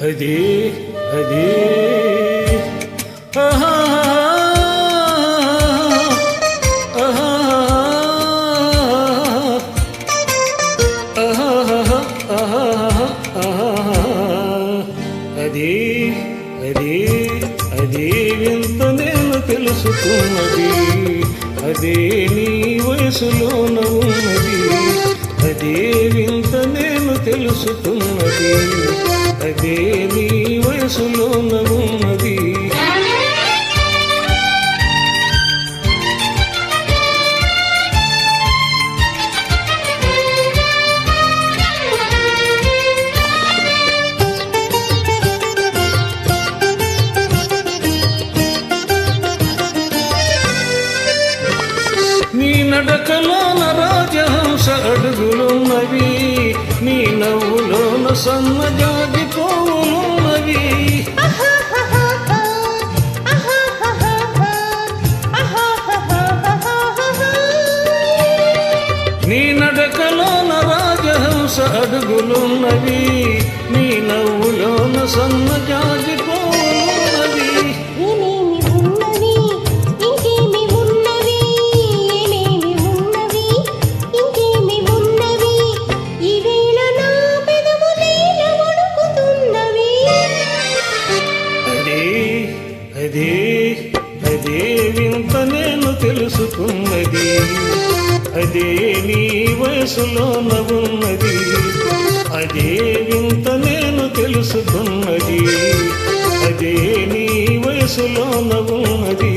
అదే అదే ఆహా ఆహా అదే అదే అదే వింత నేను తెలుసుకున్నది అదే నీ వయసులోన ఉన్నది అదే వింత నేను తెలుసుకున్నది అదే నీ వయసులోన ఉన్నది నీ నడకలోన రాజహంస అడుగులున్నవి నీ నవ్వులోన సన్నజాజి పోవులున్నవి నీ నడకలోన రాజహంస అడుగులున్నవి నీ నవ్వులోన సన్నజాజి పోవులున్నవి అదే అదే వింత నేను తెలుసుకున్నది అదే నీ వయసులోన ఉన్నది అదే వింత నేను తెలుసుకున్నది అదే నీ వయసులోన ఉన్నది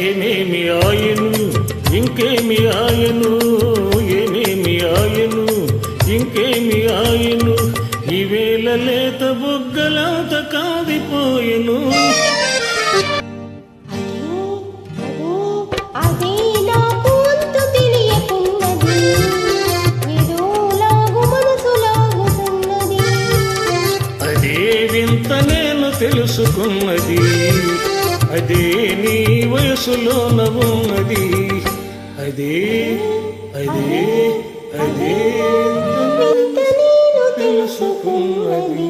ఏమేమి ఆయను ఇంకేమి ఆయను ఏమేమి ఆయను ఇంకేమి ఆయను ఈవేళ లేత బొగ్గలంత కాదిపోయెను అదే వింత నేను తెలుసుకున్నది అదే నీ వయసులోన ఉన్నది అదే అదే అదే తెలుసుకున్నది.